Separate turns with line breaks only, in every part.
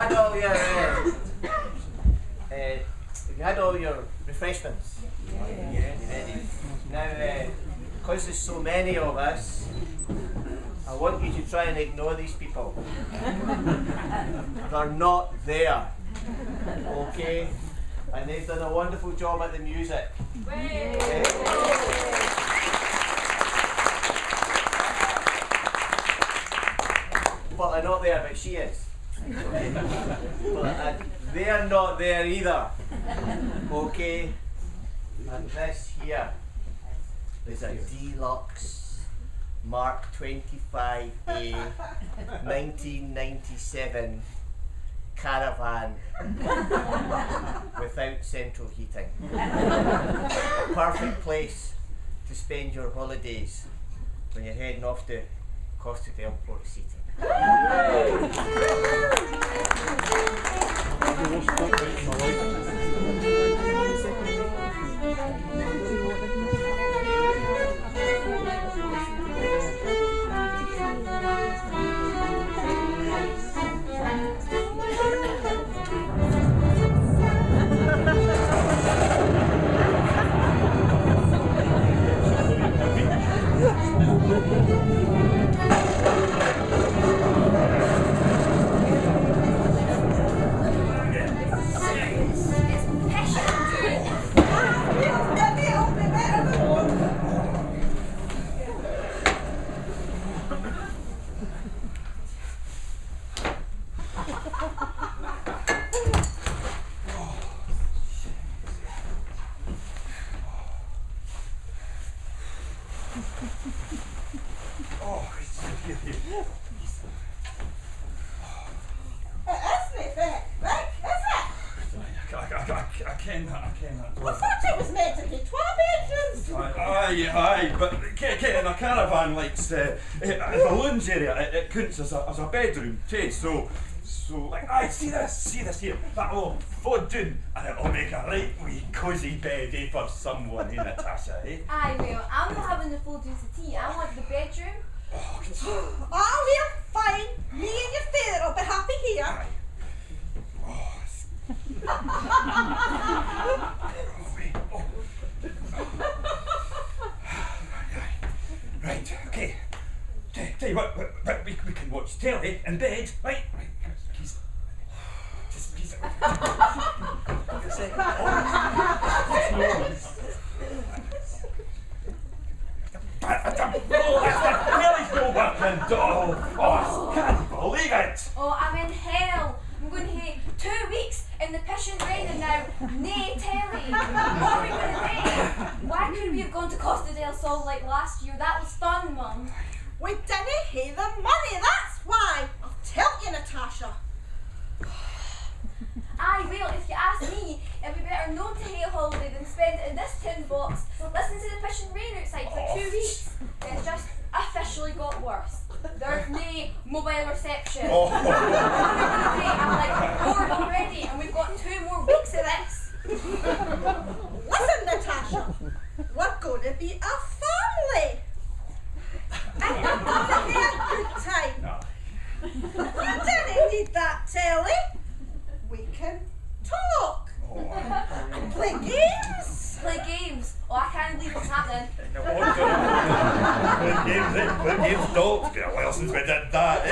Have you had all your refreshments? Yeah. Ready? Now, because there's so many of us, I want you to try and ignore these people. They're not there. Okay? And they've done a wonderful job at the music. But they're not there, but she is. But they're not there either. Okay? And this here is a deluxe Mark 25A 1997 caravan without central heating. A perfect place to spend your holidays when you're heading off to Costa del Port Seton. The lounge area, it counts as a bedroom too, so like, aye, see this here, that'll fold down and it'll make a right wee cosy bed, for someone, Natasha, eh?
Aye, well, I'm not having the full down settee, I want the bedroom.
Oh, well, fine, me and your father will be happy here.
Aye. Right, okay. Tell you what, we can watch telly in bed, right? Please. Telly's no working, doll. Oh, I can't believe it.
Oh, I'm in hell. I'm going to hate 2 weeks in the pissing rain and now nae telly. What are we going to do? Why couldn't we have gone to Costa del Sol like last year? That was fun, Mum.
We didn't hae the money, that's why. I'll tell you, Natasha.
Aye, well, if you ask me, it'd be better not to hae a holiday than spend it in this tin box, listening to the pissing rain outside for 2 weeks. It's just officially got worse. There's no mobile reception.
Oh.
I'm like bored already, and we've got 2 more weeks of this.
Listen, Natasha, we're going to be a family. And we're going to have a good time.
No.
We didn't need that telly. We can talk. And play games.
Play games? Oh, I can't believe what's happening.
Play games, doll. It's been a while since we did that, eh?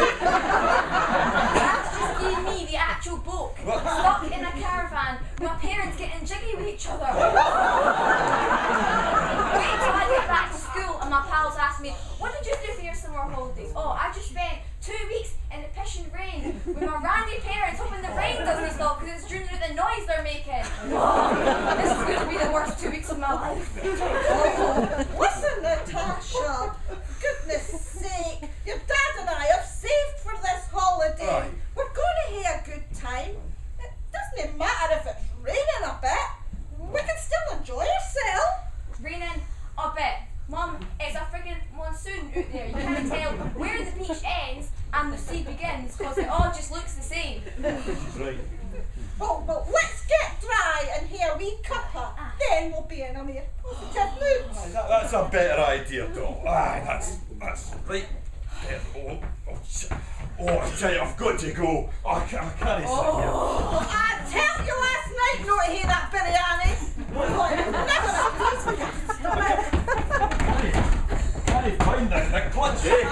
That's just gave me the actual book. Stuck in a caravan, with my parents getting jiggy with each other. Wait till I get back to school and my pals ask me, what did you do for your summer holidays? Oh, I just spent 2 weeks in the pissing rain with my randy parents hoping the rain doesn't stop because it's drowning out the noise they're making. Oh, this is going to be the worst 2 weeks of my life.
Listen, Natasha, goodness sake, your dad and I have saved for this holiday.
Aye.
We're going to have a good time. It doesn't matter if it's raining a bit. We can still enjoy ourselves.
Raining a bit. Mum, it's a friggin' monsoon out there. You can't tell where the beach ends and the sea begins because it all just looks the same.
Right.
Oh, but let's get dry and hear a wee cuppa. Then we'll be in a more positive mood.
That's a better idea, doll. Aye, that's right. Oh, I tell you, I've got to go. I can't sit here.
Oh, I tell you last night not to hear that biryani.
Can you find the clutch, eh?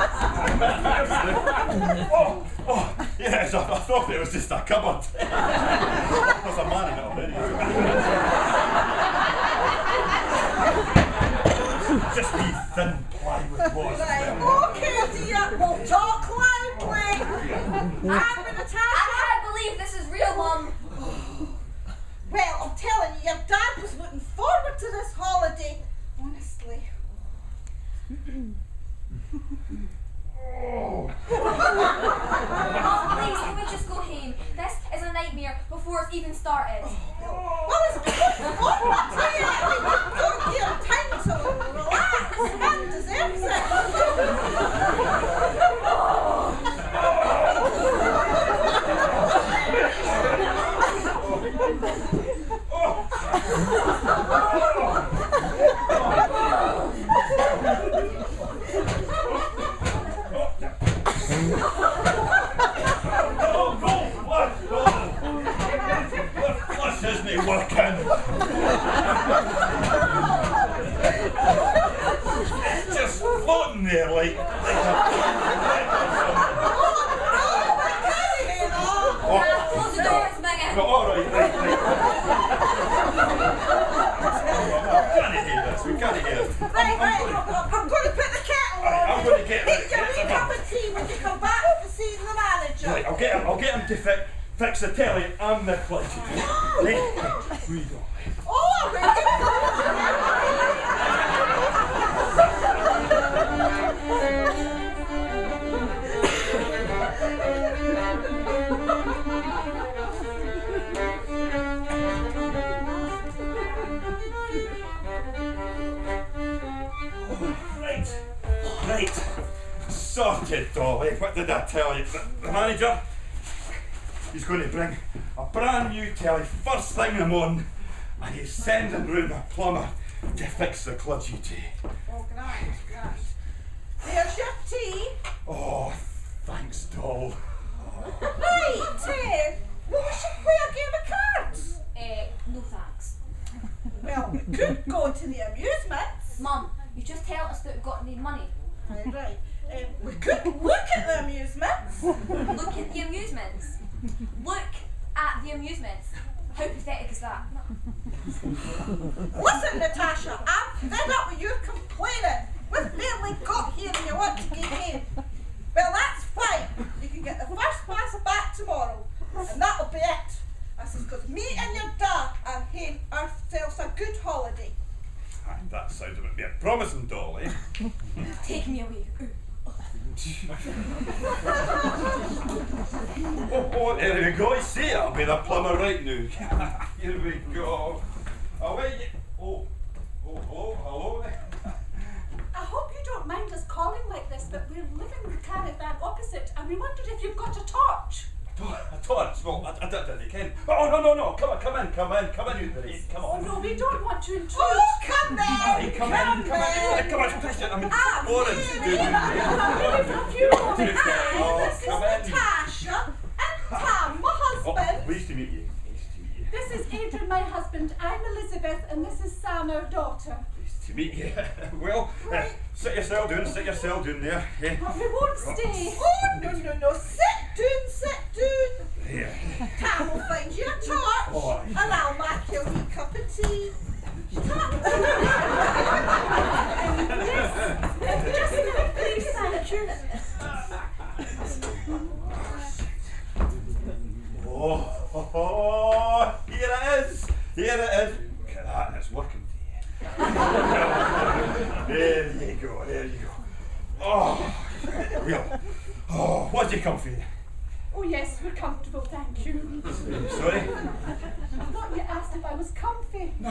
Oh, yes, I thought it was just a cupboard. There's a man in it already. Just be thin plywood walls.
Right, okay, dear, we'll talk loudly. I'm Natasha.
I can't believe this is real, Mum.
Well, I'm telling you, your dad was looking forward to this holiday. Honestly.
Mum, please, can we just go home? This is a nightmare before it's even started.
Well, it's good. What to you? We've got here time to relax. Man deserves it.
This isn't working. It's just floating there like a...
Close the door, it's Megan.
No, all right. We can't hear this.
Right, I'm going to put the kettle on.
I'm going to get
Get your wee cup of tea when you come back to see the manager.
Right, I'll get him to fix the telly and the clutch. Right, we go.
Oh, already?
Right. Sorted, Dolly. What did I tell you? The manager, he's going to bring a brand new telly first thing in the morning, and he's sending round a plumber to fix the cludgy tea.
Oh, grand. There's your tea.
Oh, thanks, doll.
Right, well, we should play a game of cards.
No thanks.
Well, we could go to the amusements.
Mum, you just tell us that we've got any money.
Right. We could look at the amusements.
Look at the amusements. Look at the amusements. How pathetic is that?
Listen, Natasha, I'm fed up with your complaining. We've barely got here and you want to get in. Well, that's fine. You can get the first class back tomorrow. And that'll be it. I says, because me and your dad are having ourselves a good holiday.
And that sounds a bit promising, Dolly.
Take me away.
Oh, there we go. You see, I'll be the plumber right now. Here we go. Away. Oh, hello.
I hope you don't mind us calling like this, but we're living in the caravan opposite, and we wondered if you've got a torch.
A torch? Well, I don't think they can. Oh, no. Come in, out the rain. Come on.
Oh no, we don't want to intrude.
Oh, come in!
Aye, come in. Come on, push it. I'm orange.
This is Natasha and Tom, my husband.
Pleased to meet you.
This is Adrian, my husband. I'm Elizabeth, and this is Sam, our daughter.
Pleased to meet you. Well, sit yourself down there.
But we won't stay.
Oh, no. Sit down.
Here.
Tom will find you a torch,
Oh,
and I'll make you a wee cup of tea.
Just a minute, please, Sam.
Oh, here it is. Look at that, and it's working for you. There you go. Oh, real. Oh, what did you come for?
Oh yes, we're comfortable, thank you.
Sorry?
I thought you asked if I was comfy.
No.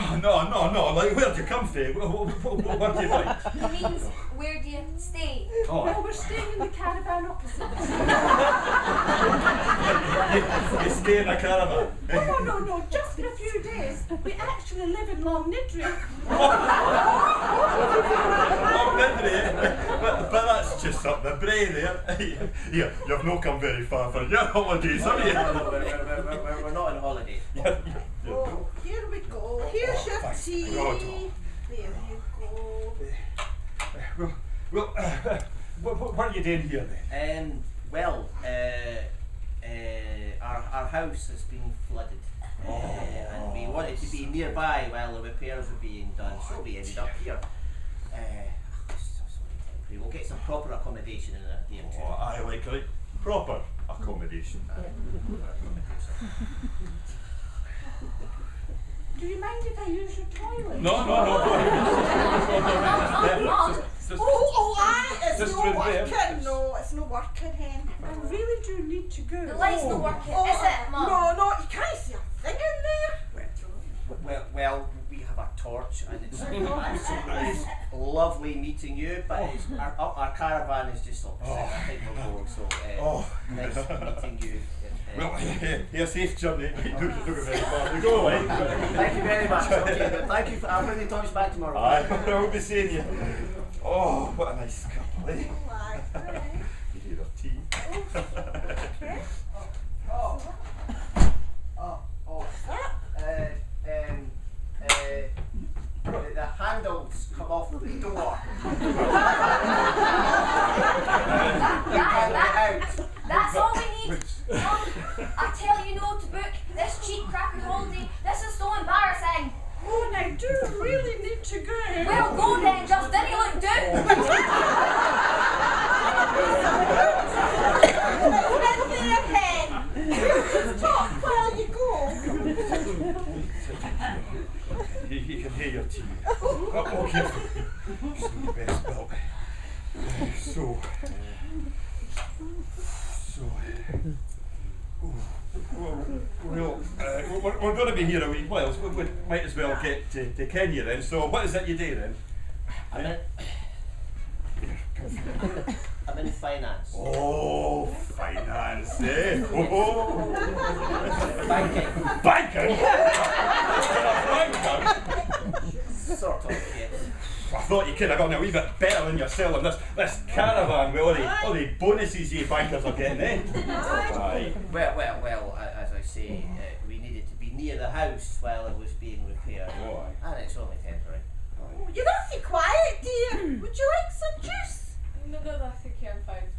Like, where'd you come from? What do you like?
He means, where do you stay?
Oh.
Well, we're staying in the caravan opposite.
You stay in a caravan?
Oh, no, just for a few days. Yes, we actually live in Long Nidri.
but that's just up the brae there. You've not come very far for your holidays, have you?
No, we're not on holiday.
Oh, here we go. Here's your
thanks.
tea.
God.
There you go.
What are you doing here then?
Well, our house has been flooded. And we wanted to be nearby while the repairs were being done, so we ended up here. We'll get some proper accommodation in a day or two.
Oh, I like it. Proper accommodation.
Do you mind if I use your toilet?
No.
Aye, it's
just
no
through there.
working. No, it's no working, hen.
I really do need to go.
The light's not working, is it, Mum?
No, you can't see a thing in there.
Well, we have a torch, and it's absolutely lovely meeting you. But our caravan is just opposite. I think we'll go. So nice meeting you.
Well, yeah, safe journey. Don't go very far. You go away.
Thank you very much. Okay, but thank you. I'll bring the torch back tomorrow.
Aye, I will be seeing you. Oh, what a nice couple, eh?
Aye.
You hear of tea.
The handles come off the door.
That's all we need. Mum, I tell you no to book this cheap crappy holiday. This is so embarrassing.
Oh, and I do really need to go.
Well, go then, just didn't look
Talk while you go.
You can hear your tea. Okay. Best belt. We're going to be here a wee while, so we might as well get to Kenya then. So what is it you do then?
I'm in finance.
Oh, finance, eh? Oh.
Banking.
Banking?
Sort of, yes.
I thought you could have gone a wee bit better than you're selling this caravan with all the bonuses you bankers are getting, eh? Aye.
Well, as I say, we needed to be near the house while it was being repaired.
Oh, aye.
And it's only temporary.
Oh, you're awfully quiet, dear. Would you like some juice?
No, that's okay, I'm fine.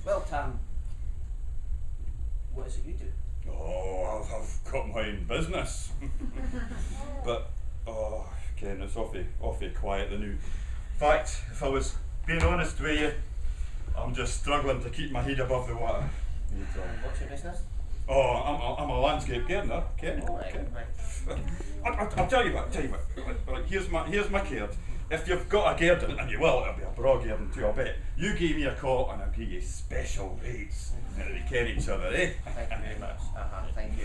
Well, Tam, what is it you do?
Oh, I've got my own business. But, Ken, it's awfully quiet the new. In fact, if I was being honest with you, I'm just struggling to keep my head above the water.
What's your business?
Oh, I'm a landscape gardener, Ken.
Oh, right,
Ken.
right.
I'll tell you what. Right, here's my card. If you've got a garden, and you will, it'll be a Braw garden too, I'll bet. You give me a call and I'll give you special rates. And we ken each other, eh?
Thank you very much. Thank you.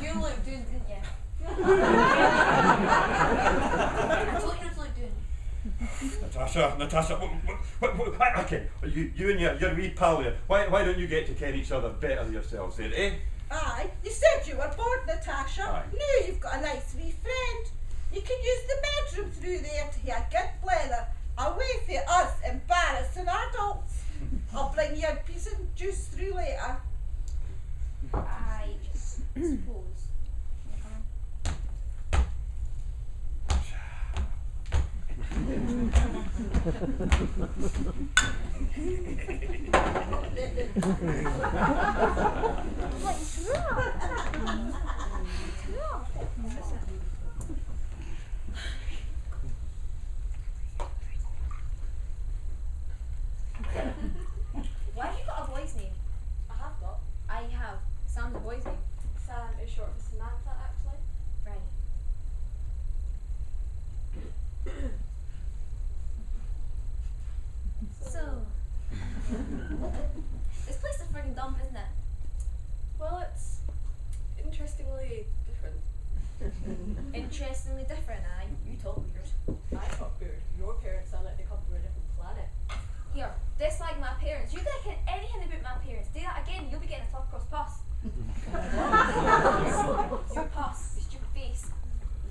You looked doing, didn't you? I told you to look doing.
Natasha, okay, you and your wee pal there, why don't you get to ken each other better yourselves then, eh?
Aye, you said you were bored, Natasha.
Aye.
Now you've got a nice wee friend. You can use the bedroom through there to hear good blather, away from us embarrassing adults. I'll bring you a piece of juice through later.
I suppose. Why have you got a boy's name? I have. Sam's a boy's name.
Sam is short for Samantha, actually.
Right. and dump, isn't it?
Well, it's interestingly different.
Interestingly different, aye. You talk weird.
I talk weird. Your parents sound like they come from a different planet.
Here, dislike my parents. You think anything about my parents. Do that again, you'll be getting a top cross pus. Your pus, your stupid face.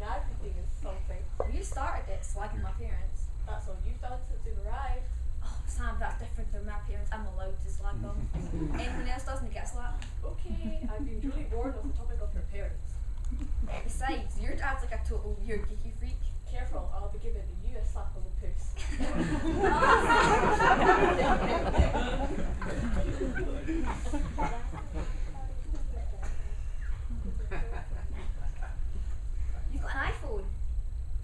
Now everything is something.
You started it, slagging my parents.
That's all you've done since we've arrived.
Oh, Sam, that's different than my parents. I'm allowed to slag them. Anyone else doesn't get slapped.
Okay, I've been duly warned of the topic of your parents.
Besides, your dad's like a total weird geeky freak.
Careful, I'll be giving you a slap on the puss.
You got an iPhone?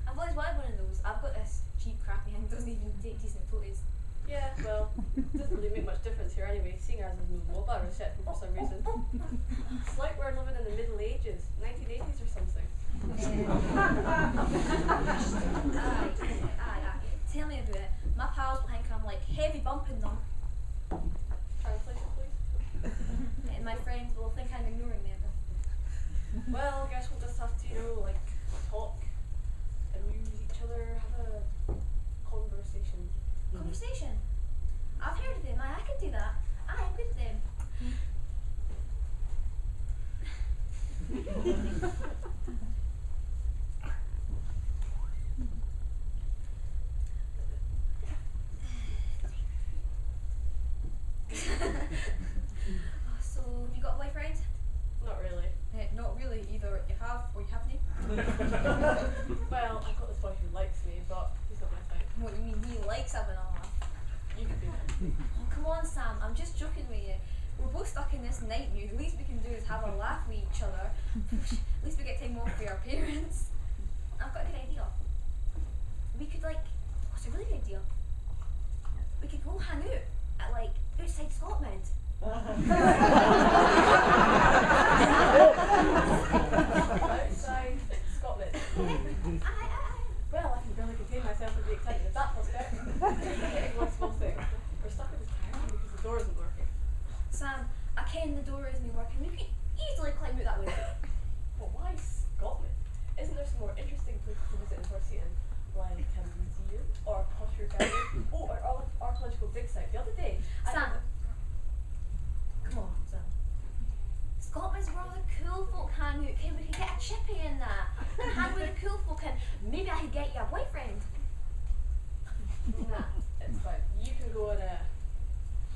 I've always wanted one of those. I've got this cheap, crappy thing that doesn't even take decent photos.
Yeah, well, it doesn't really make much difference here anyway, seeing as there's no mobile reception for some reason. It's like we're living in the Middle Ages, 1980s or something.
Aye. Tell me about it. My pals will think I'm like heavy bumping them.
Translation, please.
And my friends will think I'm ignoring them.
Well, I guess we'll just have to, like, talk, amuse each other, have a conversation.
Conversation? I've heard of them. I can do that. I am good at them. So, have you got a boyfriend?
Not really.
Not really. Either you have or you haven't.
Well, I've got this boy who likes me, but he's not my type.
What do you mean he likes having a laugh?
You could be that.
Oh, come on, Sam. I'm just joking with you. We're both stuck in this night mood. The least we can do is have a laugh with each other. At least we get time off with our parents. I've got a good idea. We could what's a really good idea? We could go hang out at outside Scotland.
Outside Scotland. Well, I can barely contain myself with the excitement of that prospect. Getting one small thing. We're stuck in this town because the door isn't working.
Sam, I ken the door isn't working. We could easily climb out that window.
Well, why Scotland? Isn't there some more interesting places to visit in Port Seton? Like a museum or a pottery gallery? Oh, or archaeological dig site. The other day,
Sam, come on, Sam. Scotland's where all the cool folk hang out. We could get a chippy in that and hang with the cool folk, and maybe I could get you a boyfriend.
Nah, it's fine. You can go on a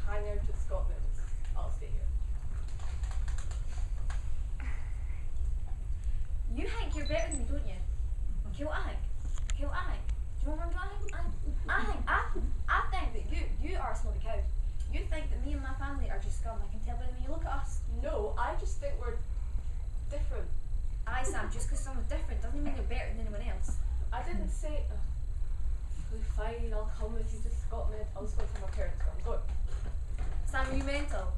hangout to Scotland. I'll stay here.
You think you're better than me, don't you? Okay, what I think? Do you know what I think? I think that you are a snobby cow. You think that me and my family are just scum. I can tell by the way you look at us.
No, I just think we're different.
Aye, Sam, just because someone's different doesn't mean you're better than anyone else.
I didn't say, fine, I'll come with you to Scotland. I'll just go to my parents where I'm going.
Sam, are you mental?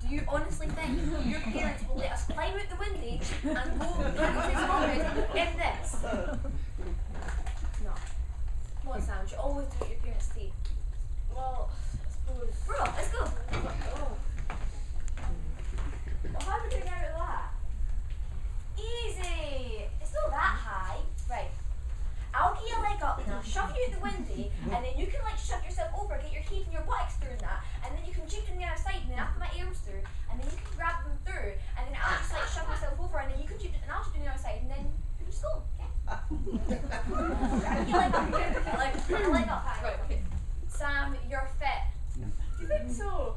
Do you honestly think your parents will let us climb out the window and go to Scotland in this? No. Come on, Sam, you always do what your parents say.
Well, I suppose.
Bro, let's go.
Oh.
Well, how would you get out of that? Easy. It's not that high. Right. I'll get your leg up now, shove you out the window, and then you can shove yourself over, get your head and your buttocks through and that, and then you can jump on the other side, and then I'll put my arms through, and then you can grab them through, and then I'll just shove myself over, and then you can jump, and I'll jump on the other side, and then we can just go. Okay? Get your leg up. Get your leg up.
Right, okay.
Sam, you're fit.
Do you think so?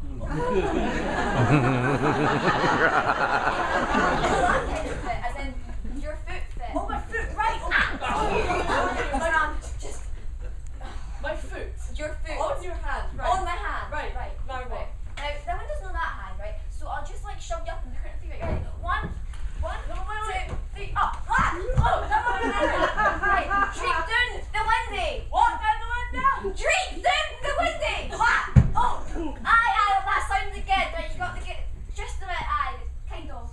As in, your foot fit.
Oh, my foot, right!
Sam, just
My foot.
your foot.
On your hand, right.
On my hand.
Right. Now
Right.
what?
Now, the window's not that high, right? So I'll just shove you up and turn it through. Right? One, two, three, up. Ah! Oh, no. Right. Drink down the window. Walk down the window. Drink down the window. Ah! Oh. Aye, that sounded good. Right, you got to get just a bit. Aye, kind of.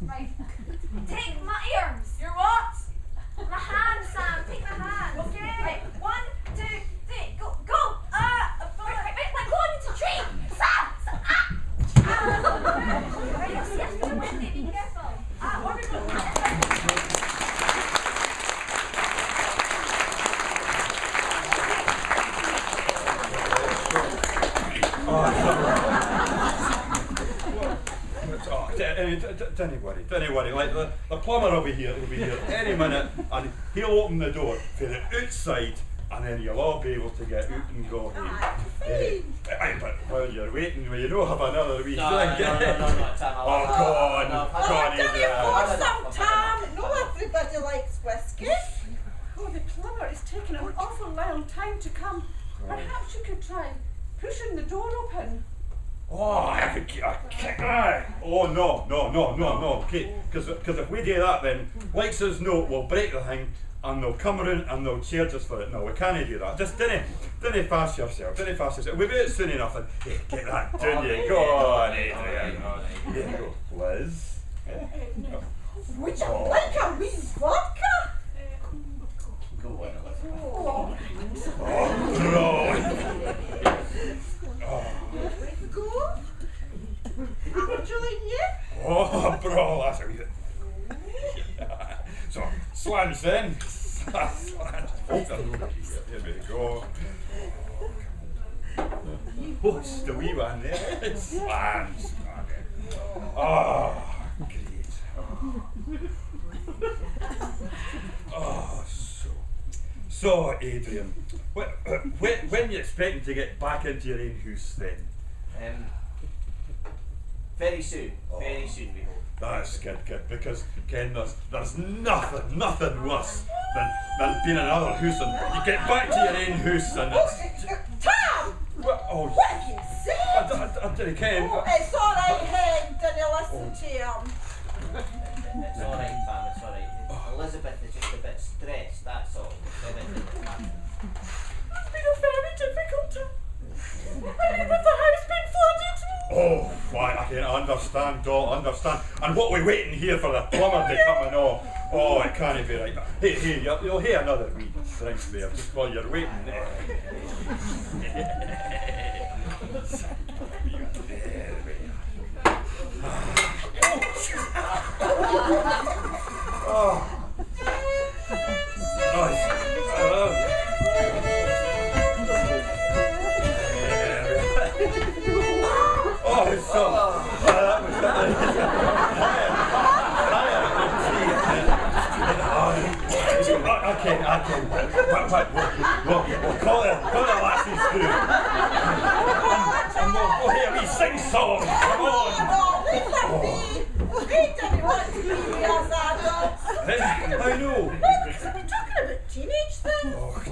don't worry. Like the plumber will be here any minute, and he'll open the door for the outside, and then you'll all be able to get out and go home. But while you're waiting, will you not have another wee drink?
No, Tam.
Oh, go on,
Don't you force some, Tam. No, everybody likes whiskey.
Oh, the plumber is taking an awful long time to come. Perhaps you could try pushing the door open.
Oh, I could oh, no. Okay, because if we do that, then, like says no, we'll break the thing, and they'll come around and they'll charge us for it. No, we can't do that. Just didn't fast yourself. We'll be out soon enough. And hey, get that done you. Go on, Adrian. There you go, Liz.
Would you like a wee vodka?
Go on, Elizabeth.
Oh, no.
Go. I'll join you.
Oh, bro, that's a wee bit. So, slants then. Slants. Here we go. Oh, it's the wee one there. Slants. Oh, great. Oh, so Adrian, when are you expecting to get back into your own house then?
Very soon we hope.
That's good, because Ken, there's nothing worse than being in another house and you get back to your own house and it's...
Tam!
What
have you said?
I didn't Ken.
Oh, it's alright, Hen, didn't you listen to him?
It's alright, Tam, it's alright. Elizabeth is just a bit stressed, that's all.
It's been a very difficult time. I mean, with the house being flooded.
Oh, why, I can understand. And what we waiting here for the plumber to come and all? Oh, it can't be right. Hey, you'll hear another wee drink there just while you're waiting. Oh. Okay. We'll call it lassies through. And we'll hear me sing songs. Come on.
We didn't want to be as adults.
I know.
No, because we're talking about teenage things.
Oh,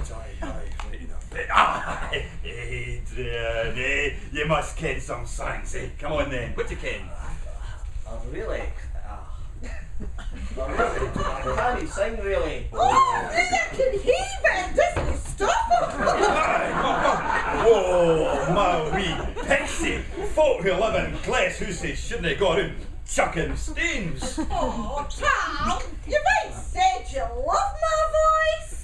Adrian, you must ken some songs, eh? Come on then. What you ken?
Oh, really? I can't sing really.
Oh, neither can he, but doesn't stop him.
Oh, my wee pixie. Folk who live in glass houses shouldn't go around chucking stones.
Oh, Tom, you might said you love my voice.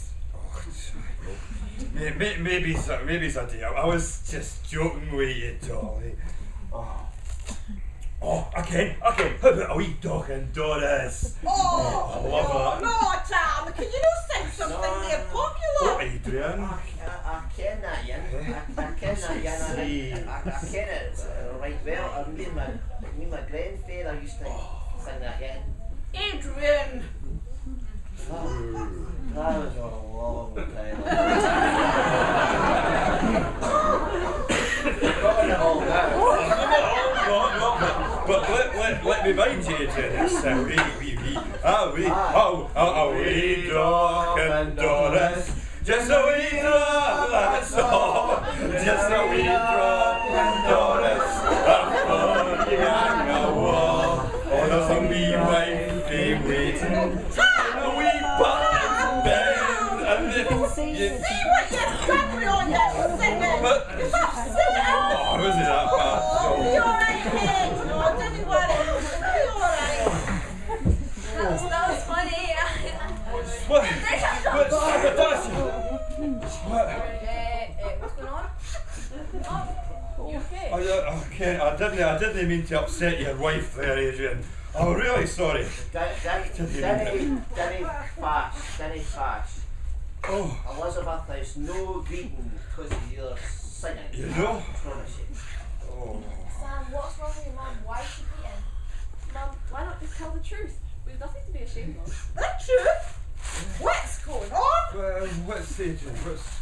Maybe I did. I was just joking with you, Dolly. Oh, I can. How about a wee dog and Doris?
Oh,
I love that.
No, Tom, can you not sing something more popular?
Oh, Adrian.
I ken that, Ian. I ken that, Ian. I ken it right well. Me and my grandfather used to sing that, Ian.
Adrian!
That was a long time.
But let me mind you, Adrian, it's a wee dog and Doris, just a wee dog, that's all, just a wee dog and Doris, a young wall, on a wee wifey waiting, and a wee button bend, and then
See what you've done with all your singing!
But,
You've got singing!
oh, wasn't that bad?
Oh, be alright, Ted. No, don't you worry. Be alright.
That was funny.
What?
What's going on? Oh, you okay?
I didn't mean to upset your wife there, Adrian. I'm really sorry.
Didn't fash.
Oh,
Elizabeth, there's no greeting because of your singing.
You know?
I promise you.
oh.
Sam, what's wrong with your mum? Why is she beating? Mum,
Why not just tell the truth? We've nothing to be ashamed of.
The truth? What's going on?
What's Satan? What's...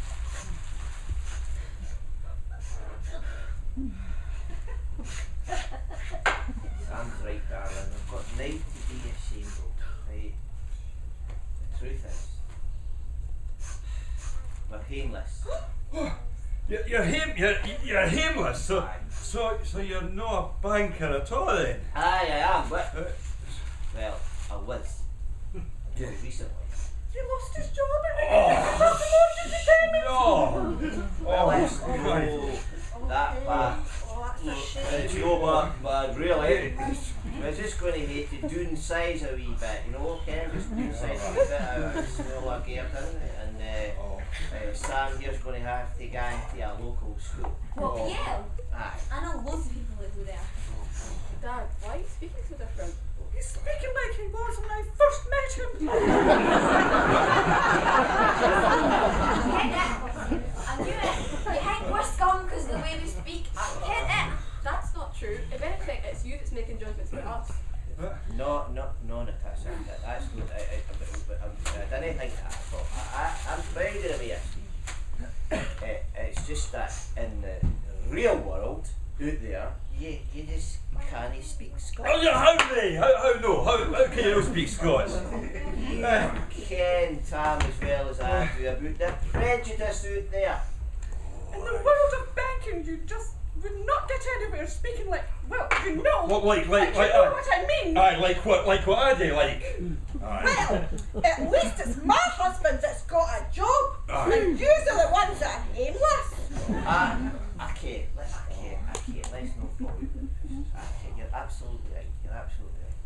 Sam's right, darling. I've got nothing to be ashamed of. Right? The truth is, we're homeless.
You're homeless, so you're not a banker at all then?
Aye, I am, but well, I was.
Yeah.
Recently.
You lost his job and
Oh,
Well, let's
oh,
go that bad.
Oh, that's a shame.
It's no bad, really. We're just going to hate to downsize a wee bit, you know, Ken, just downsize a wee bit out of smaller garden, and Sam here's going to have to go into a local school.
What, PL?
Aye.
I know loads of people that go there.
Dad, why are you speaking so different?
He's speaking like he was when I first met him.
I knew it. You think we're scum because of the way we speak. I get it.
That's not true. If anything, it's you that's making judgments about us.
No, Natasha. That's not. I didn't think that at all. I'm proud of the way I speak. It's just that in the real world, out there, you just can't speak Scots.
Oh, yeah, how no? How can you not speak Scots?
You ken, Tam, as well as I do about the prejudice out there.
In the world of banking, you just would not get anywhere speaking like, well, you know.
What, like,
you know what I mean.
Aye, like what I do, like. Aye.
Well, at least it's my husband that's got a job,
Aye.
and yous are the ones that are aimless.
I can't. Let's not fall. You're absolutely right. Absolutely right.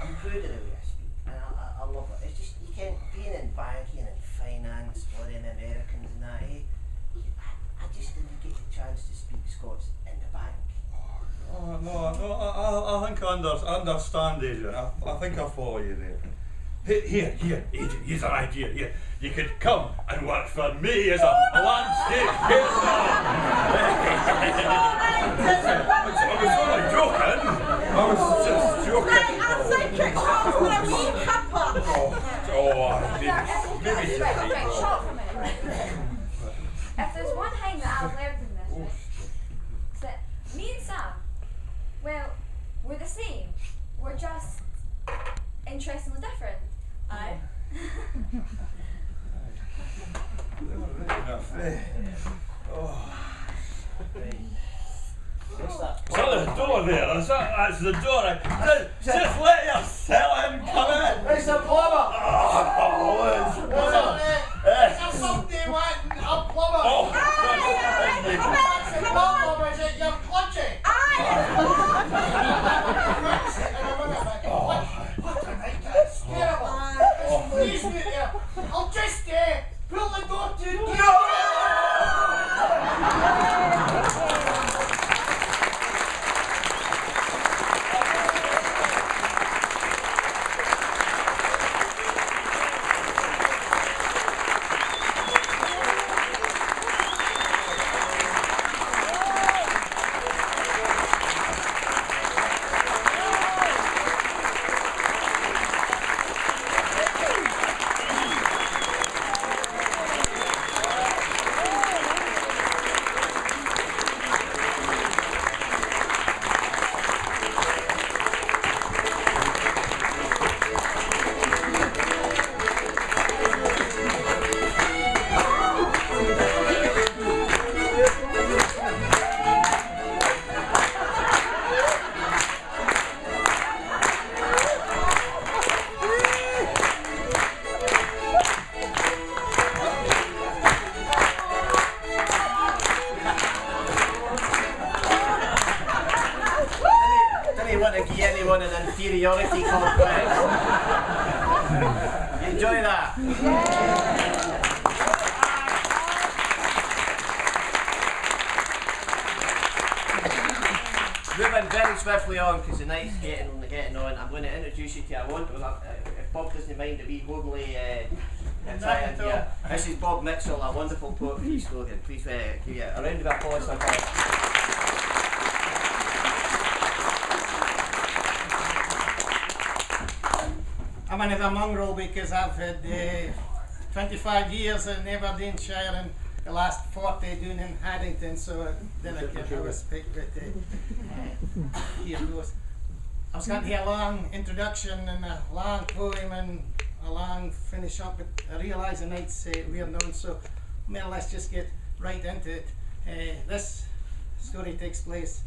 I'm proud of the way I speak, and I love it. It's just, you can't, being in banking and finance, or in Americans and that, I just didn't get the chance to speak Scots in the bank.
Oh, no, I think I understand, Adrian. I think I follow you there. Here, Adrian, here's an idea. Here, you could come and work for me as a landscape gardener. I was only joking. I was just joking.
Right, I think it calls for a wee cuppa.
Right, shut for a minute. If there's one thing that I've learned in this, right, is that me and Sam, well, we're the same. We're just interestingly different. Aye.
What's that?
Is that the door there? That's the door. Just let yourself in come in.
It's a plumber!
Is
Is there somebody wanting a plumber? That's a plumber, is it your clutchy? That's terrible. Please, mate, here. I'll just pull the door to you. On an inferiority complex. You enjoy that? Moving very swiftly on because the night's getting on. I'm going to introduce you to if Bob doesn't mind a wee homely attire here. This is Bob Mitchell, a wonderful poetry slogan. Please give you a round of applause for Bob.
I'm another Munro because I've had 25 years in Aberdeenshire and the last 40 doing in Haddington, so then I get how I speak, but here goes. I was going to hear a long introduction and a long poem and a long finish up, but I realise the night's wearing on, so well, let's just get right into it. This story takes place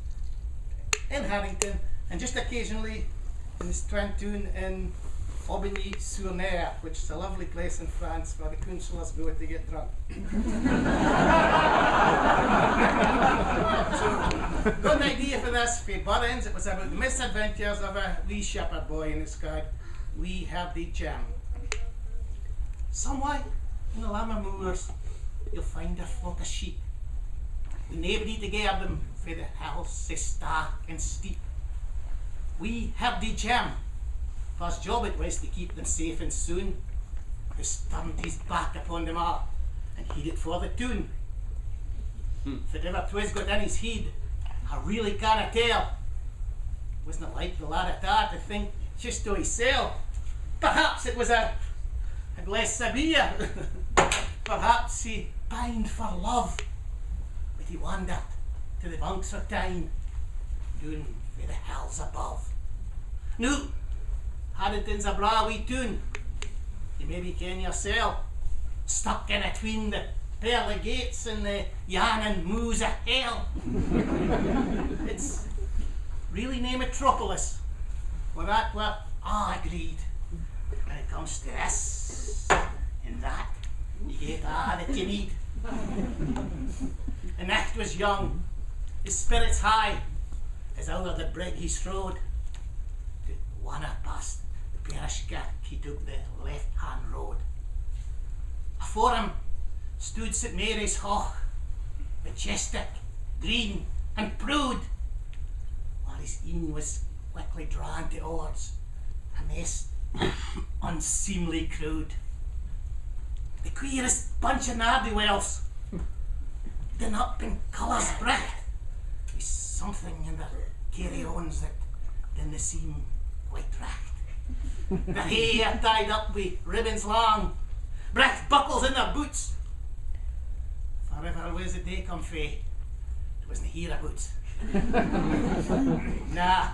in Haddington and just occasionally in this Twentoun in Aubigny-sur-Ner, which is a lovely place in France where the councillors go to get drunk. So, got an idea for this for Burns. It was about the misadventures of a wee shepherd boy and his card, Wee Hardy Jam. Somewhere in the Lammer Moors, you'll find a flock of sheep, with nobody to guard them, for the hills so stark and steep. Wee Hardy Jam, his job it was to keep them safe and soon, who turned his back upon them all, and heeded for the tune. If it ever 'twas got in his head, I really canna tell. Wasn't like the lad at that to think just to himself. Perhaps it was a glass of beer. Perhaps he pined for love, but he wandered to the banks of time, down for the hills above. Now, Haddington's a braw wee town. You maybe ken yourself, stuck in between the pearly gates and the yarning moos of hell. It's really nae metropolis. Well, that we're all agreed. When it comes to this and that, you get all that you need. The night was young, his spirits high, as over the brig he strode. To one past the parish kirk he took the left-hand road. Afore him stood St Mary's Hall, majestic, green and proud, while his een was quickly drawn towards a most unseemly crowd. The queerest bunch of nardy-wells, done up in colours bright, with something in their carry-ons that didn't seem quite right. Their hair tied up with ribbons long, bright buckles in their boots. If ever was a day come fae, it wasn't hereabouts. Nah,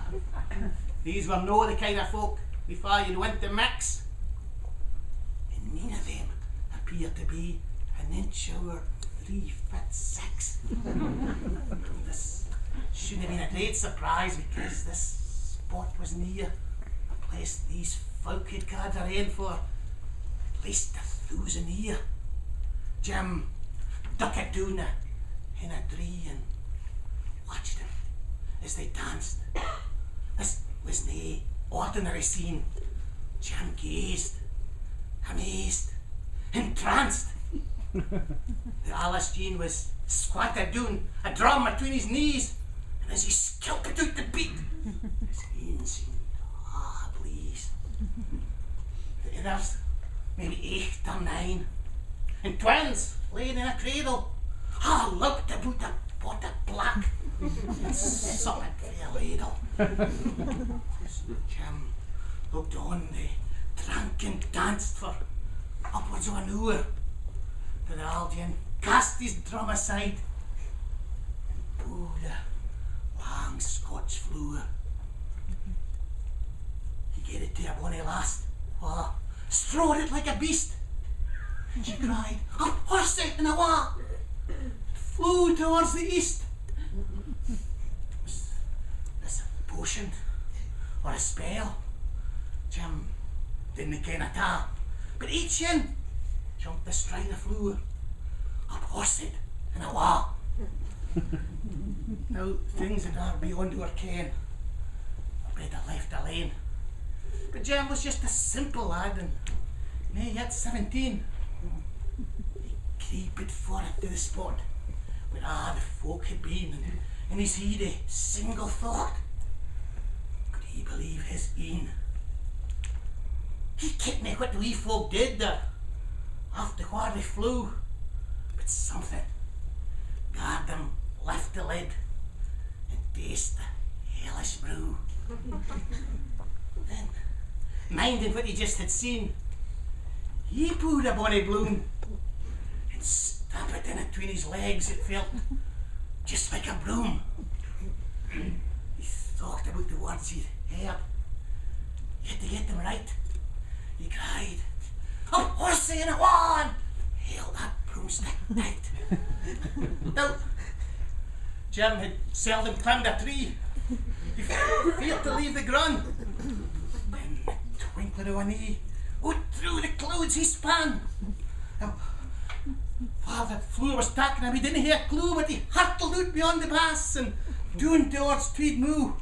these were no the kind of folk before you'd went to mix. And none of them appeared to be an inch over 3'6". This shouldn't have been a great surprise because this spot was near a place these folk had carried their ain for at least 1,000 years. Jim duck it down in a tree and watched them as they danced. This was nae ordinary scene. Jim gazed, amazed, entranced. The Alice Jean was squatted down, a drum between his knees, and as he skelped out the beat, his een seemed pleased. The others, maybe 8 or 9, and twins laying in a cradle, looked about a pot of black and sucked their ladle. Jim looked on, they drank and danced for upwards of an hour. The Aldian cast his drum aside and pulled a long Scotch floor. He gave it to a bonny lass, strode it like a beast. And she cried, "A horse out in a wa!" It flew towards the east. Was this a potion or a spell? Jim didn't ken at all, but each in jumped astride the floor, up horse it in a wa. Now things that are beyond our ken are better left alone. But Jim was just a simple lad and nae yet 17. He creeped forward to the spot where all the folk had been, and his head a single thought. Could he believe his een? He kentna what the wee folk did there after where they flew, but something garred them lift the lid and taste the hellish brew. Then minding what he just had seen, he pulled a bonny bloom and stabbed it in between his legs. It felt just like a broom. He thought about the words he'd heard. He had to get them right. He cried, "A horsey and a one!" Held that broomstick tight. Now, Jim had seldom climbed a tree. He feared to leave the ground. Then, the twinkling of an eye, out through the clouds he span. Now, while the floor was taking him, he didn't hear a clue, but he hurtled out beyond the pass and down towards Tweed Moo.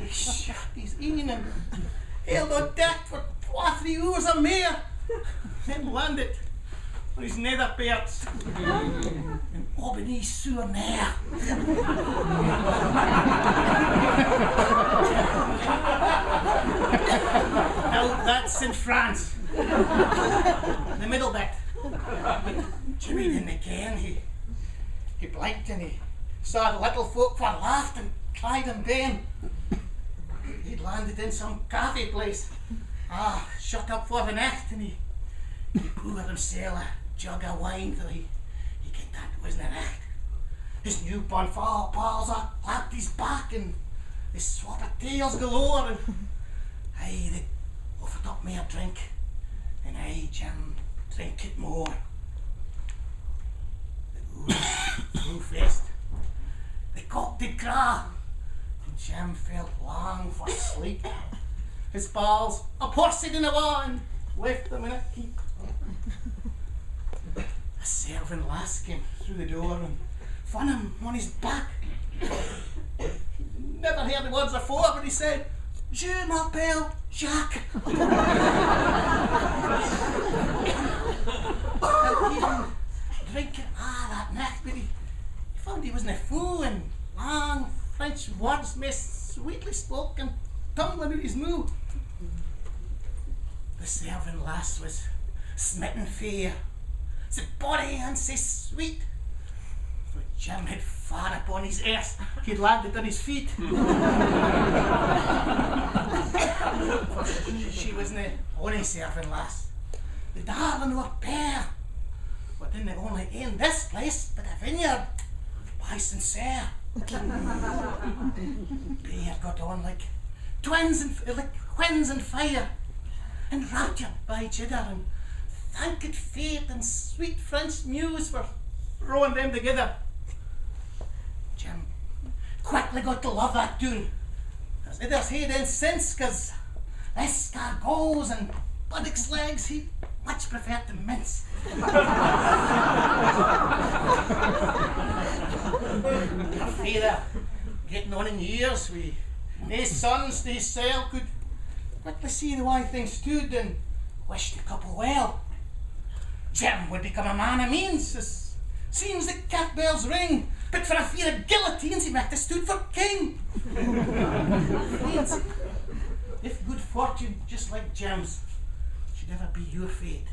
He shut his een and held on deck for 2 or 3 hours or more, then landed on his nether parts in Albany sur Ner. Now that's in France, the middle bit. Jimmy didn't again. He blinked and he saw the little folk were laughed and cried and ben. He'd landed in some cafe place, shut up for the night, and he poured himself a jug of wine till he get that wasn't an act. His newborn pals clapped his back and they swap of tales galore, and they offered up me a drink, and Jim drink it more. The grew fast, the cock did craw, and Jim felt long for sleep. His pals up horsed in a wall and left them in a heap. A servant lass came through the door and found him on his back. He'd never heard the words before, but he said, "Je m'appelle Jacques." Now, he'd been drinking that night, but he found he wasn't a fool, and long French words most sweetly spoken, tumbling out his moo. The servant lass was smitten fair, so body and so sweet. For Jim had far upon his earth, he'd landed on his feet. She wasn't the only servant lass. The darling of a pair. But didn't only in this place, but a vineyard by Sincere. They had got on like twins and like winds and fire, and raptured by each other, and thanked fate and sweet French muse for throwing them together. Jim quickly got to love that tune, as others had in since, cause escargots and buttocks legs he much preferred to mince. Her father, getting on in years, with his sons to his cell, could quickly see the way things stood and wished the couple well. Jim would become a man of means, as seems the cat bells ring, but for a fear of guillotines he might have stood for king. If good fortune, just like Jim's, should ever be your fate,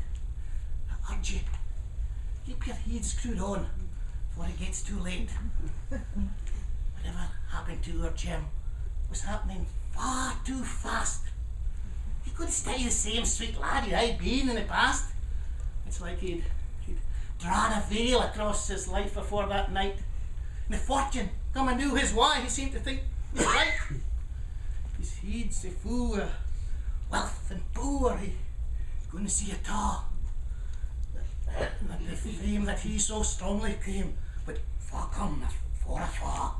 I urge you, keep your heads screwed on before it gets too late. Whatever happened to your Jim was happening far too fast. He couldn't stay the same sweet lad he'd been in the past. It's like he'd drawn a veil across his life before that night. And the fortune come and knew his why, he seemed to think was right. His heed's a fool, wealth and poor, he couldn't see at all. And the fame that he so strongly claimed would come for afar,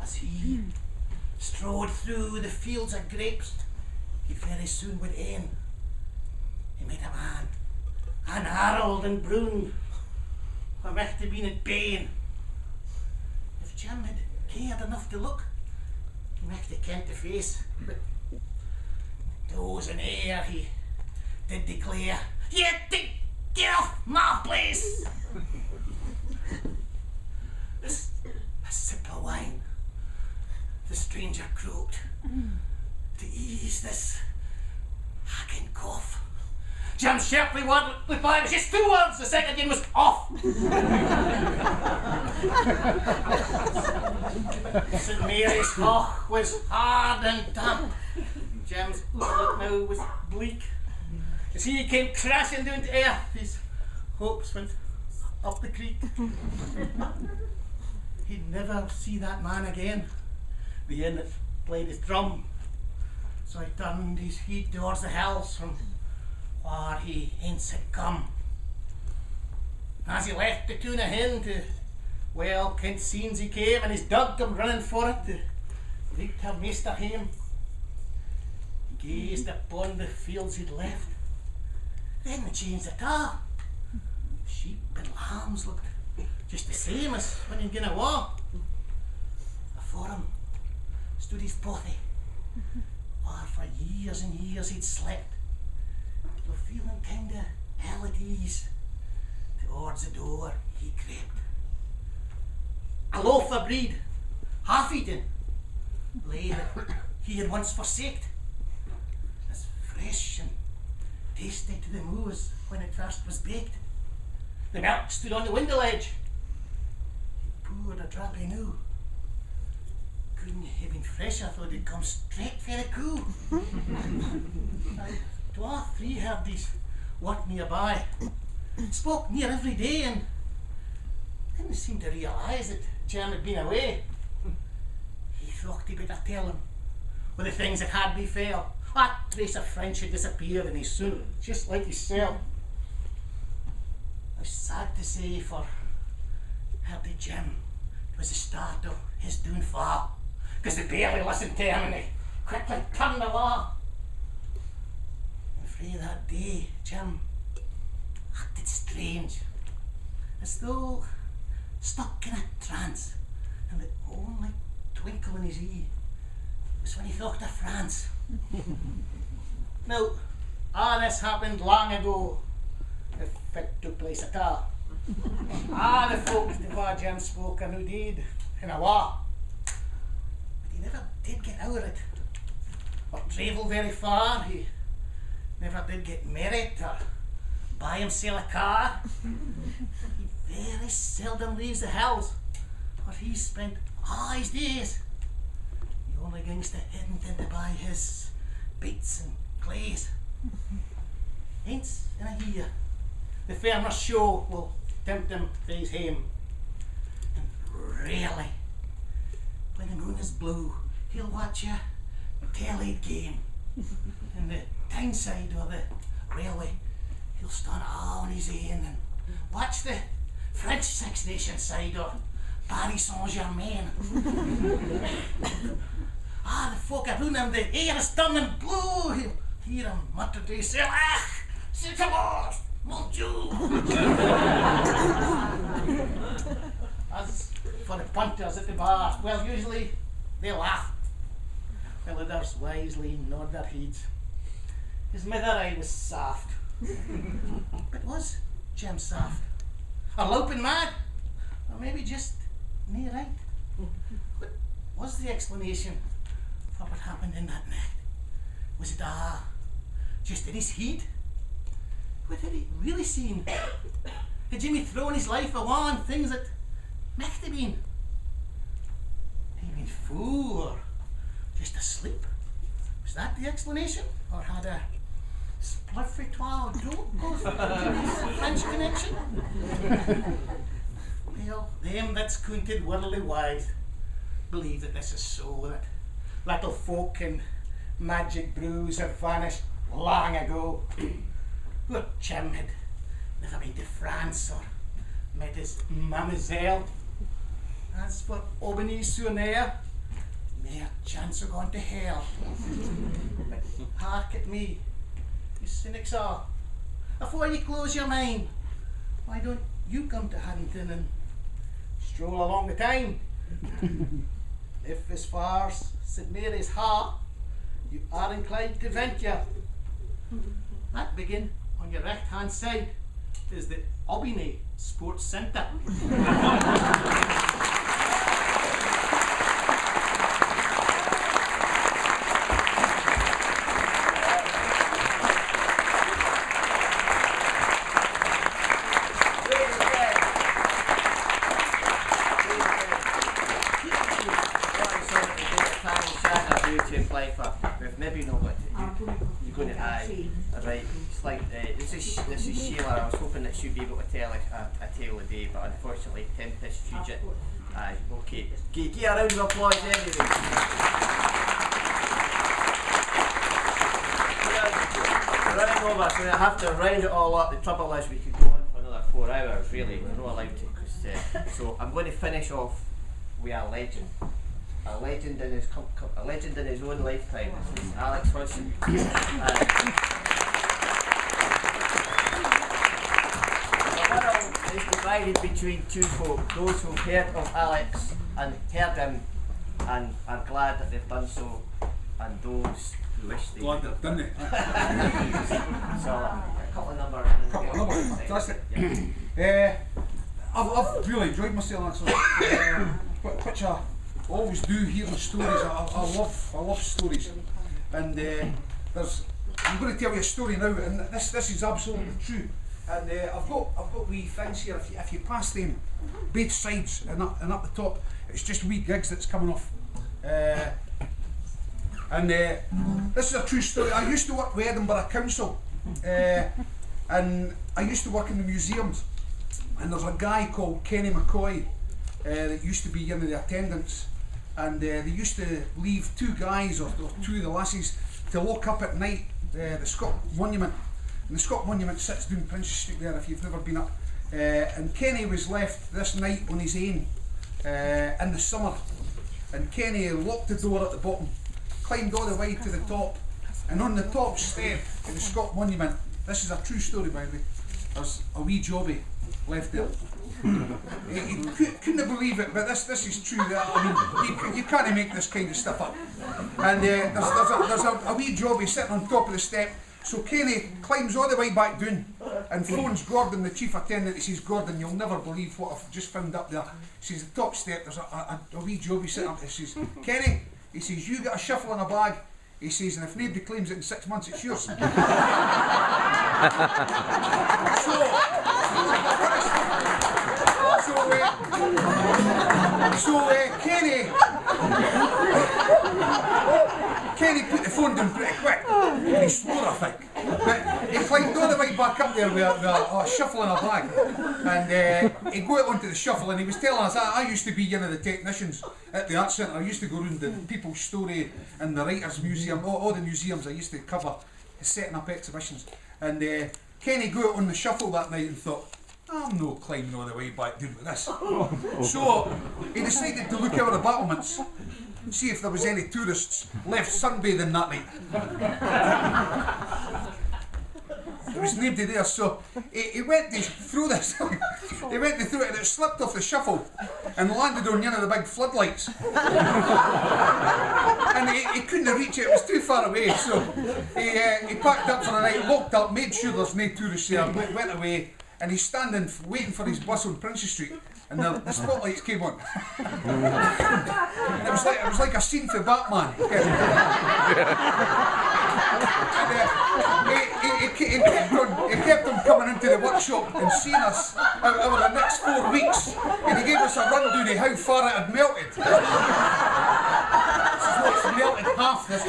as he strode through the fields of grapes, he very soon would end. He made a man, an Harold and Brune, who might have been in pain. If Jim had cared enough to look, he might have kent the face, but those in air he did declare, "You think get off my place!" This a sip of wine, the stranger croaked, to ease this hacking cough. Jim sharply replied, "It's just 2 words, the second one was off." St Mary's Hoch was hard and damp, Jim's outlook now was bleak. As he came crashing down to earth, his hopes went up the creek. He'd never see that man again, the inn that played his drum. So he turned his head towards the hills from where he hence had come. As he left the tuna hen to well kent scenes he came, and his dog come running for it to lead her master home. He gazed upon the fields he'd left, then the changed at all. Sheep and lambs looked just the same as when he'd gone away. Before him stood his pothy, where for years and years he'd slept, though feeling kinda ill at ease. Towards the door he crept. A loaf of bread, half eaten, lay that he had once forsaked, as fresh and tasty to the moo as when it first was baked. The milk stood on the window ledge. He poured a drop he knew. Couldn't have been fresher, though they'd come straight for the coo. Now, 2 or 3 herdies worked nearby, spoke near every day, and didn't seem to realise that Jim had been away. He thought he'd better tell him of the things that had befell. That trace of French had disappeared in his soul, just like himself. It was sad to say, for Herdy Jim, it was the start of his downfall, because they barely listened to him and they quickly turned away. And frae that day, Jim acted strange, as though stuck in a trance, and the only twinkle in his eye was when he thought of France. Now, all this happened long ago, if it took place at all. All the folk to where Jim spoke and who did in a war, but he never did get out of it, or travel very far. He never did get married or buy himself a car. He very seldom leaves the hills, where he spent all his days. He only goes to Edinburgh to buy his beets and clays. Hence, in a year, the farmer's show will tempt him to his home. And really, when the moon is blue, he'll watch a Ceilidh game. In the town side of the railway, he'll stand all on his own and watch the French Six Nations side of Paris Saint-Germain. The folk around him, the air is turning blue. He'll hear him mutter to himself, "Ah, c'est alors, mon Dieu." As for the punters at the bar, well, usually they laugh, while others wisely nod their heads. His mither eye was soft. But was Jim soft? Or loping mad? Or maybe just nae right? What was the explanation for what happened in that night? Was it just in his head? What had he really seen? Had Jimmy thrown his life away on things that might have been? Had he been fool or just asleep? Was that the explanation? Or had a splurfitoir dope go through Jimmy's French connection? Well, them that's counted worldly wise believe that this is so, that little folk and magic brews have vanished long ago. Poor Jim had never been to France or met his mademoiselle. As for Aubigny-sur-Ner, mere chance of going to hell. But hark at me, you cynics are. Before you close your mind, why don't you come to Huntington and stroll along the Tyne? If as far as St Mary's Heart you are inclined to venture, that begin on your right hand side is the Aubigny Sports Centre.
We've maybe know what is Sheila. I was hoping that she'd be able to tell a tale of the day, but unfortunately Tempest Fugit. Okay. Give a round of applause anyway. Running over, so I have to round it all up. The trouble is we could go on for another 4 hours, really. We're not allowed to. So I'm going to finish off with a legend. A legend in his own lifetime. This is Alex Hodgson. Is divided between two folk, those who've heard of Alex and heard him and are glad that they've done so, and those who wish they
glad they've done it.
So a couple of numbers.
Fantastic. Yeah. I've really enjoyed myself actually. Which I always do hearing stories. I love stories. And I'm going to tell you a story now, and this is absolutely true. And I've got wee things here. If you pass them both sides and up the top, it's just wee gigs that's coming off. This is a true story. I used to work with Edinburgh Council, and I used to work in the museums. And there's a guy called Kenny McCoy that used to be one of the attendants, and they used to leave 2 guys or 2 of the lassies to lock up at night the Scott Monument. And the Scott Monument sits down Princess Street there if you've never been up. And Kenny was left this night on his own in the summer. And Kenny locked the door at the bottom, climbed all the way to the top, and on the top step of the Scott Monument, this is a true story by the way, there's a wee jobby left there. He couldn't believe it, but this is true. I mean, you can't make this kind of stuff up. And there's a wee jobby sitting on top of the step. So Kenny climbs all the way back down and phones Gordon, the chief attendant. He says, "Gordon, you'll never believe what I've just found up there." He says, "The top step, there's a wee jobby sitting up there." He says, "Kenny," he says, "you got a shuffle in a bag." He says, "and if nobody claims it in 6 months, it's yours." Kenny put the phone down pretty quick, and he swore, I think. But he climbed all the way back up there with a shuffle in a bag, and he got onto the shuffle, and he was telling us, I used to be one of the technicians at the Arts Centre. I used to go around the People's Story and the Writers' Museum, all the museums I used to cover, setting up exhibitions. And Kenny got on the shuffle that night and thought, "I'm no climbing all the way back down with this." So he decided to look over the battlements, see if there was any tourists left sunbathing that night. There was nobody there, so he went to throw this. He went to throw it, and it slipped off the shuffle and landed on one of the big floodlights. And he couldn't reach it; it was too far away. So he packed up for the night, locked up, made sure there's no tourists there, went away, and he's standing waiting for his bus on Princess Street. And the spotlights came on. And it was like a scene for Batman. And he kept on coming into the workshop and seeing us over the next 4 weeks. And he gave us a rundown of how far it had melted. It's melted half this.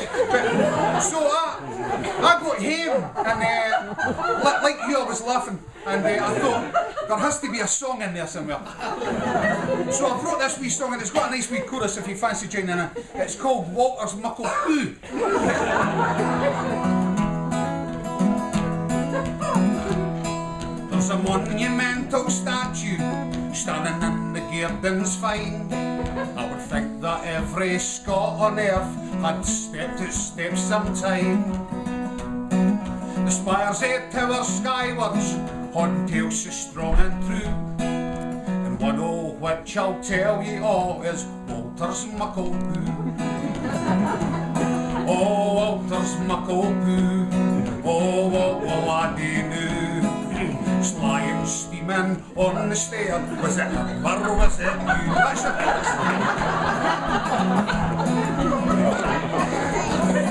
So I got home, and like you, I was laughing, and I thought there has to be a song in there somewhere. So I wrote this wee song, and it's got a nice wee chorus if you fancy joining in. It's called Walter's Muckle Poo. There's a monumental statue standing in the gardens fine. I would think that every Scot on earth had stepped its steps sometime. The spires 8 towers skywards, horntails so strong and true. And one o' which I'll tell ye all is Walter's Muckle Poo. Oh, Walter's Muckle Poo, oh, what laddie knew. Sly and steaming on the stair, was it him or was it you? That's it.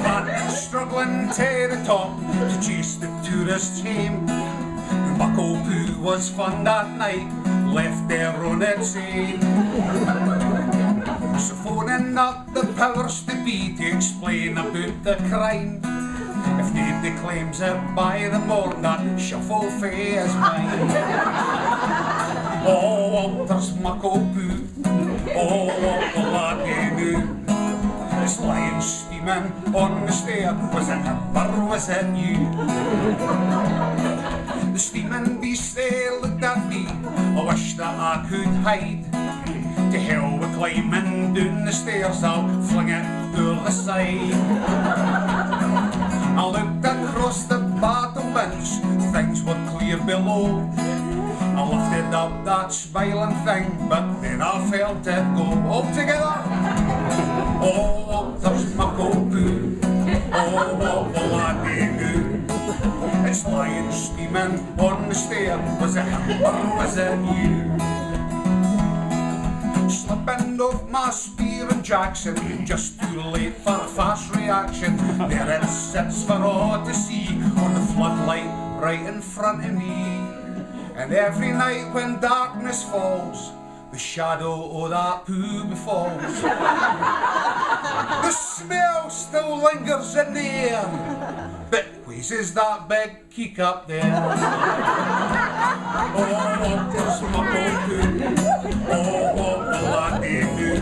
But struggling to the top to chase the tourists home, Muckle Poo was fun that night, left there on its own. So phoning up the powers to be to explain about the crime, If nobody claims it by the morn, that shuffle fee is mine. Oh, Walter's muckle boo, oh, what the laddie knew. It's lying steaming on the stair, was it him or was it you? The steaming beast there looked at me, I wish that I could hide. To hell with climbing down the stairs, I'll fling it through the side. I looked across the battlements, things were clear below. I lifted up that smiling thing, but then I felt it go. All together. Oh, there's muckle poo, oh, what the laddie knew. It's lying steaming on the stair, was it him or was it you? Slipping off my spear and Jackson, just too late for a fast reaction. There it sits for all to see, on the floodlight right in front of me. And every night when darkness falls, the shadow of that poo befalls. The smell still lingers in the air, but wheezes that big keek up there. Oh, there's muckle poo, oh, what the laddie knew.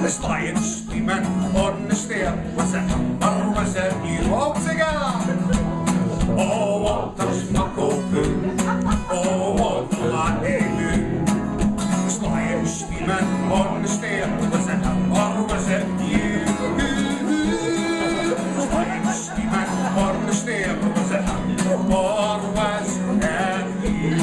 This lying steaming on the stair, was it him or was it you? All together. Oh, there's muckle poo, oh, what the laddie knew. This lying steaming on the stair, was it him or was it you? This lying steaming on the stair, was it him or was it you?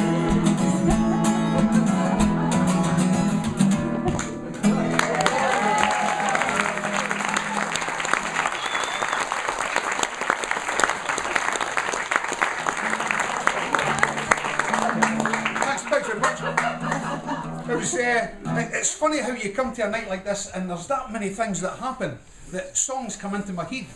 It's funny how you come to a night like this and there's that many things that happen, that songs come into my head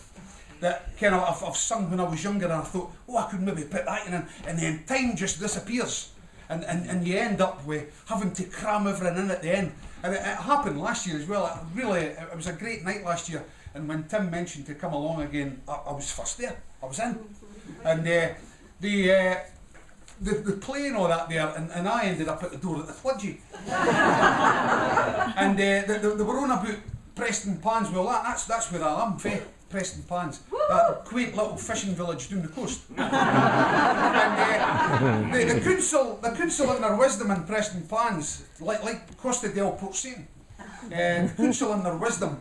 that kind of I've sung when I was younger and I thought, oh, I could maybe put that in, and then time just disappears and you end up with having to cram everything in at the end. And it happened last year as well. It was a great night last year, and when Tim mentioned to come along again, I was first there, I was in. And the playing all that there, and I ended up at the door at the Fludgy. And they were on about Preston Pans. Well, that's where I am, Preston Pans. That quaint little fishing village down the coast. And the council in their wisdom in Preston Pans, like Costa del Port Seton, the council in their wisdom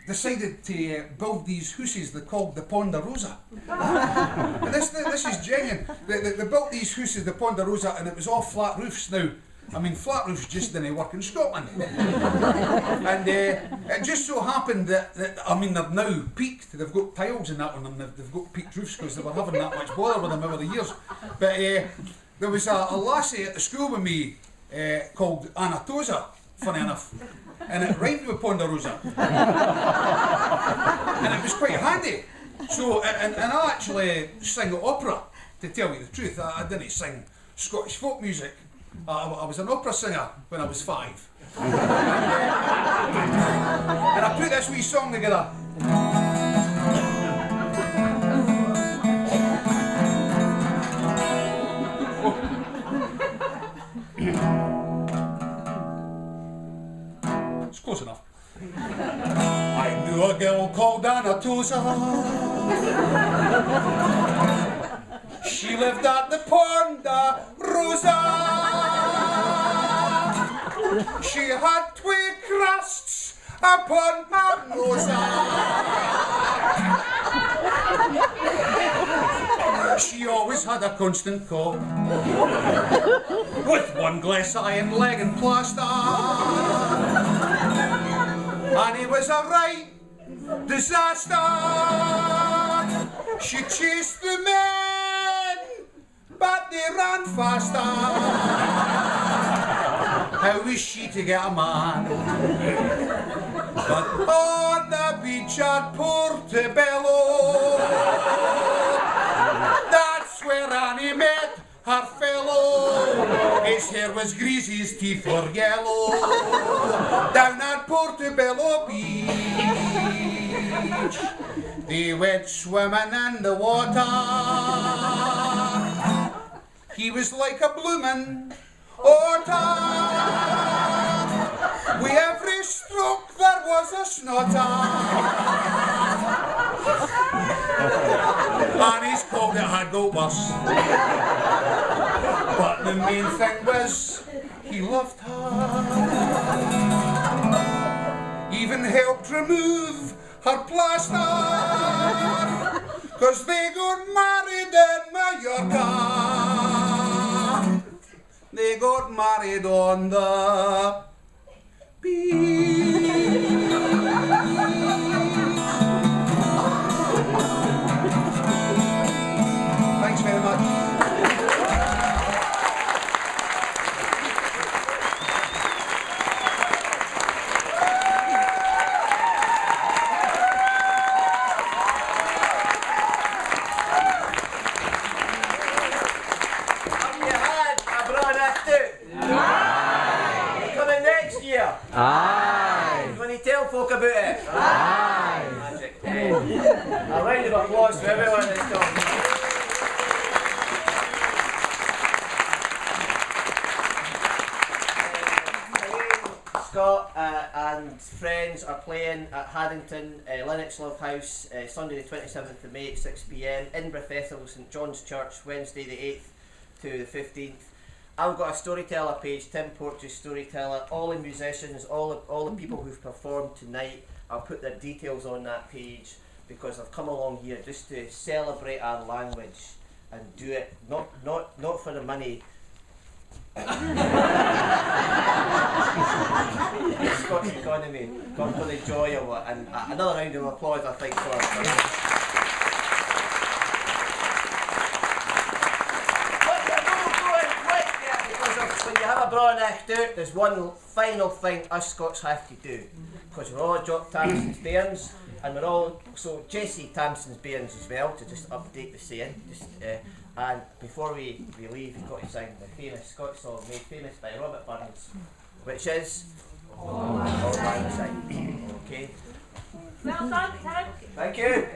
decided to build these houses they called the Ponderosa. And this is genuine. They built these houses, the Ponderosa, and it was all flat roofs now. I mean, flat roofs just didn't work in Scotland. And it just so happened that I mean, they're now peaked. They've got tiles in that one, and they've got peaked roofs because they were having that much bother with them over the years. But there was a lassie at the school with me called Anatosa, funny enough. And it rhymed with Ponderosa. And it was quite handy. So, and I actually sing opera, to tell you the truth. I didn't sing Scottish folk music. I was an opera singer when I was 5. And I put this wee song together. It's close enough. I knew a girl called Anatosa. She lived at the Ponderosa. She had 2 crusts upon her nose. She always had a constant cough, with 1 glass eye and leg and plaster. And he was a right disaster. She chased the men, but they ran faster. How is she to get a man? But on the beach at Portobello, that's where Annie met her fellow. His hair was greasy, his teeth were yellow. Down at Portobello Beach, They went swimming in the water. He was like a bloomin' otter. With every stroke there was a snotter. And his cold it had got worse. But the main thing was he loved her. Even helped remove her plaster, 'cause they got married in Mallorca. They got married on the beach. Thanks very much.
Aye. When you tell folk about it. Aye. Magic. A round of applause for everyone that's come. Coreen Scott and friends are playing at Haddington, Lennox Love House, Sunday the 27th of May at 6 p.m. Edinburgh Festival, St John's Church, Wednesday the 8th to the 15th. I've got a storyteller page, Tim Porteus Storyteller. All the musicians, all the people who've performed tonight, I'll put their details on that page because I've come along here just to celebrate our language and do it not for the money. Scots economy, not for the joy of it. And another round of applause, I think, for when you have a Braw Nicht Oot, there's one final thing us Scots have to do, because we're all Jock Townsend's bairns, and we're all, so Jessie Townsend's bairns as well, to just update the saying, and before we leave, we've got to sing the famous Scots song made famous by Robert Burns, which is All Lang Syne. Okay.
Well done, Tim.
Thank you.